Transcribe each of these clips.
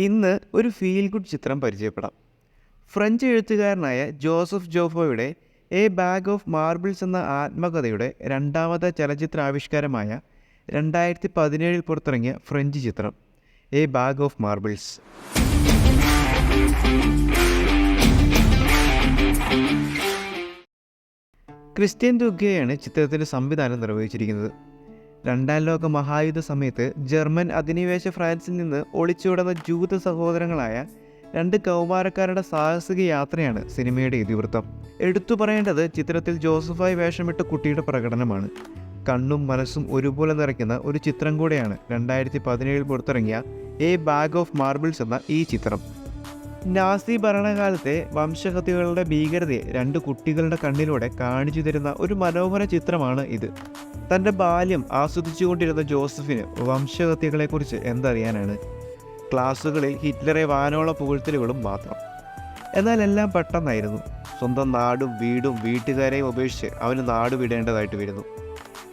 ഇന്ന് ഒരു feel good ചിത്രം പരിചയപ്പെടാം. ഫ്രഞ്ച് എഴുത്തുകാരനായ ജോസഫ് ജോഫോയുടെ എ ബാഗ് ഓഫ് മാർബിൾസ് എന്ന ആത്മകഥയുടെ രണ്ടാമത്തെ ചലച്ചിത്രാവിഷ്കാരമായ 2017 പുറത്തിറങ്ങിയ ഫ്രഞ്ച് ചിത്രം A Bag of Marbles. Christian ദുഗ്ഗയാണ് ചിത്രത്തിൻ്റെ സംവിധാനം നിർവഹിച്ചിരിക്കുന്നത്. രണ്ടാം ലോക മഹായുദ്ധ സമയത്ത് ജർമ്മൻ അധിനിവേശ ഫ്രാൻസിൽ നിന്ന് ഒളിച്ചോടുന്ന ജൂത സഹോദരങ്ങളായ രണ്ട് കൗമാരക്കാരുടെ സാഹസിക യാത്രയാണ് സിനിമയുടെ ഇതിവൃത്തം. എടുത്തു പറയേണ്ടത് ചിത്രത്തിൽ ജോസഫായി വേഷമിട്ട കുട്ടിയുടെ പ്രകടനമാണ്. കണ്ണും മനസ്സും ഒരുപോലെ നിറയ്ക്കുന്ന ഒരു ചിത്രം കൂടെയാണ് 2017 പുറത്തിറങ്ങിയ എ ബാഗ് ഓഫ് മാർബിൾസ് എന്ന ഈ ചിത്രം. നാസി ഭരണകാലത്തെ വംശഹത്യകളുടെ ഭീകരതയെ രണ്ട് കുട്ടികളുടെ കണ്ണിലൂടെ കാണിച്ചു തരുന്ന ഒരു മനോഹര ചിത്രമാണ് ഇത്. തൻ്റെ ബാല്യം ആസ്വദിച്ചുകൊണ്ടിരുന്ന ജോസഫിന് വംശഹത്യകളെക്കുറിച്ച് എന്തറിയാനാണ്? ക്ലാസ്സുകളിൽ ഹിറ്റ്ലറെ വാനോള പുകഴ്ത്തലുകളും മാത്രം. എന്നാൽ എല്ലാം പെട്ടെന്നായിരുന്നു. സ്വന്തം നാടും വീടും വീട്ടുകാരെയും ഉപേക്ഷിച്ച് അവന് നാട് വിടേണ്ടതായിട്ട് വരുന്നു.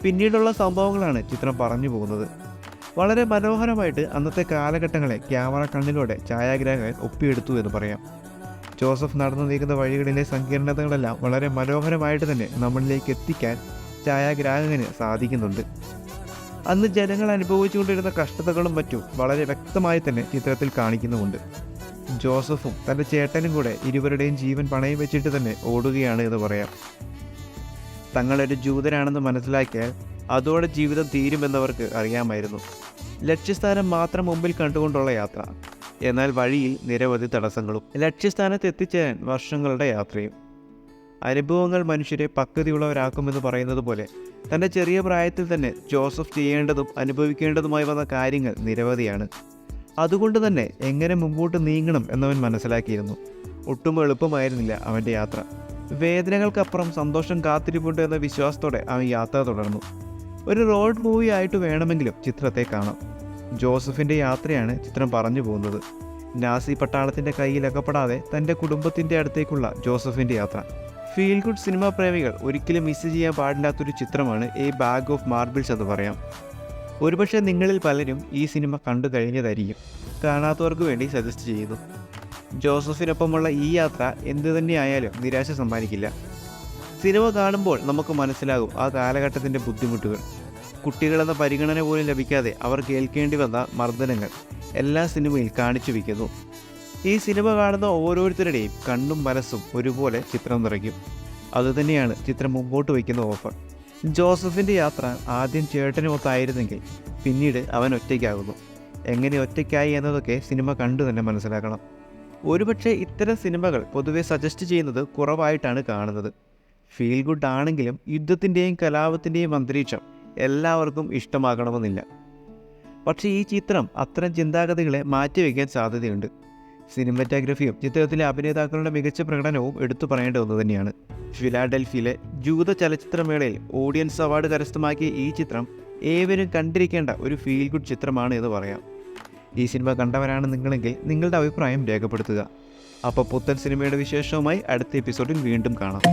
പിന്നീടുള്ള സംഭവങ്ങളാണ് ചിത്രം പറഞ്ഞു പോകുന്നത്. വളരെ മനോഹരമായിട്ട് അന്നത്തെ കാലഘട്ടങ്ങളെ ക്യാമറ കണ്ണിലൂടെ ഛായാഗ്രാഹകൻ ഒപ്പിയെടുത്തു എന്ന് പറയാം. ജോസഫ് നടന്നു നീക്കുന്ന വഴികളിലെ സങ്കീർണതകളെല്ലാം വളരെ മനോഹരമായിട്ട് തന്നെ നമ്മളിലേക്ക് എത്തിക്കാൻ ഛായാഗ്രാഹകന് സാധിക്കുന്നുണ്ട്. അന്ന് ജനങ്ങൾ അനുഭവിച്ചുകൊണ്ടിരുന്ന കഷ്ടതകളും മറ്റും വളരെ വ്യക്തമായി തന്നെ ചിത്രത്തിൽ കാണിക്കുന്നുമുണ്ട്. ജോസഫും തൻ്റെ ചേട്ടനും കൂടെ ഇരുവരുടെയും ജീവൻ പണയം വെച്ചിട്ട് തന്നെ ഓടുകയാണ് എന്ന് പറയാം. തങ്ങളൊരു ജൂതനാണെന്ന് മനസ്സിലാക്കിയാൽ അതോടെ ജീവിതം തീരുമെന്നവർക്ക് അറിയാമായിരുന്നു. ലക്ഷ്യസ്ഥാനം മാത്രം മുമ്പിൽ കണ്ടുകൊണ്ടുള്ള യാത്ര. എന്നാൽ വഴിയിൽ നിരവധി തടസ്സങ്ങളും. ലക്ഷ്യസ്ഥാനത്ത് എത്തിച്ചേരാൻ വർഷങ്ങളുടെ യാത്രയും. അനുഭവങ്ങൾ മനുഷ്യരെ പക്വതയുള്ളവരാക്കുമെന്ന് പറയുന്നത് പോലെ തൻ്റെ ചെറിയ പ്രായത്തിൽ തന്നെ ജോസഫ് ചെയ്യേണ്ടതും അനുഭവിക്കേണ്ടതുമായി വന്ന കാര്യങ്ങൾ നിരവധിയാണ്. അതുകൊണ്ട് തന്നെ എങ്ങനെ മുമ്പോട്ട് നീങ്ങണം എന്നവൻ മനസ്സിലാക്കിയിരുന്നു. ഒട്ടും എളുപ്പമായിരുന്നില്ല അവൻ്റെ യാത്ര. വേദനകൾക്കപ്പുറം സന്തോഷം കാത്തിരിപ്പുണ്ട് എന്ന വിശ്വാസത്തോടെ അവൻ യാത്ര തുടർന്നു. ഒരു റോഡ് മൂവി ആയിട്ട് വേണമെങ്കിലും ചിത്രത്തെ കാണാം. ജോസഫിൻ്റെ യാത്രയാണ് ചിത്രം പറഞ്ഞു പോകുന്നത്. നാസി പട്ടാളത്തിൻ്റെ കയ്യിൽ അകപ്പെടാതെ തൻ്റെ കുടുംബത്തിൻ്റെ അടുത്തേക്കുള്ള ജോസഫിൻ്റെ യാത്ര. ഫീൽ ഗുഡ് സിനിമാ പ്രേമികൾ ഒരിക്കലും മിസ് ചെയ്യാൻ പാടില്ലാത്തൊരു ചിത്രമാണ് എ ബാഗ് ഓഫ് മാർബിൾസ് എന്ന് പറയാം. ഒരുപക്ഷെ നിങ്ങളിൽ പലരും ഈ സിനിമ കണ്ടു കഴിഞ്ഞതായിരിക്കും. കാണാത്തവർക്ക് വേണ്ടി സജസ്റ്റ് ചെയ്യുന്നു. ജോസഫിനൊപ്പമുള്ള ഈ യാത്ര എന്തു തന്നെയായാലും നിരാശ സമ്മാനിക്കില്ല. സിനിമ കാണുമ്പോൾ നമുക്ക് മനസ്സിലാകും ആ കാലഘട്ടത്തിൻ്റെ ബുദ്ധിമുട്ടുകൾ. കുട്ടികളെന്ന പരിഗണന പോലും ലഭിക്കാതെ അവർ കേൾക്കേണ്ടി വന്ന മർദ്ദനങ്ങൾ എല്ലാ സിനിമയിൽ കാണിച്ചു വയ്ക്കുന്നു. ഈ സിനിമ കാണുന്ന ഓരോരുത്തരുടെയും കണ്ണും മനസ്സും ഒരുപോലെ ചിത്രം നിറയ്ക്കും. അതുതന്നെയാണ് ചിത്രം മുമ്പോട്ട് വയ്ക്കുന്ന ഓഫർ. ജോസഫിൻ്റെ യാത്ര ആദ്യം ചേട്ടനുമൊത്തായിരുന്നെങ്കിൽ പിന്നീട് അവൻ ഒറ്റയ്ക്കാകുന്നു. എങ്ങനെ ഒറ്റയ്ക്കായി എന്നതൊക്കെ സിനിമ കണ്ടു തന്നെ മനസ്സിലാക്കണം. ഒരുപക്ഷെ ഇത്തരം സിനിമകൾ പൊതുവെ സജസ്റ്റ് ചെയ്യുന്നത് കുറവായിട്ടാണ് കാണുന്നത്. ഫീൽ ഗുഡ് ആണെങ്കിലും യുദ്ധത്തിൻ്റെയും കലാപത്തിൻ്റെയും അന്തരീക്ഷം എല്ലാവർക്കും ഇഷ്ടമാകണമെന്നില്ല. പക്ഷേ ഈ ചിത്രം അത്തരം ചിന്താഗതികളെ മാറ്റിവെക്കാൻ സാധ്യതയുണ്ട്. സിനിമാറ്റോഗ്രഫിയും ചിത്രത്തിലെ അഭിനേതാക്കളുടെ മികച്ച പ്രകടനവും എടുത്തു പറയേണ്ട ഒന്ന് തന്നെയാണ്. ഫിലാഡൽഫിയയിലെ ജൂത ചലച്ചിത്രമേളയിൽ ഓഡിയൻസ് അവാർഡ് കരസ്ഥമാക്കിയ ഈ ചിത്രം ഏവരും കണ്ടിരിക്കേണ്ട ഒരു ഫീൽ ഗുഡ് ചിത്രമാണ് എന്ന് പറയാം. ഈ സിനിമ കണ്ടവരാണ് നിങ്ങളെങ്കിൽ നിങ്ങളുടെ അഭിപ്രായം രേഖപ്പെടുത്തുക. അപ്പോൾ പുത്തൻ സിനിമയുടെ വിശേഷവുമായി അടുത്ത എപ്പിസോഡിൽ വീണ്ടും കാണാം.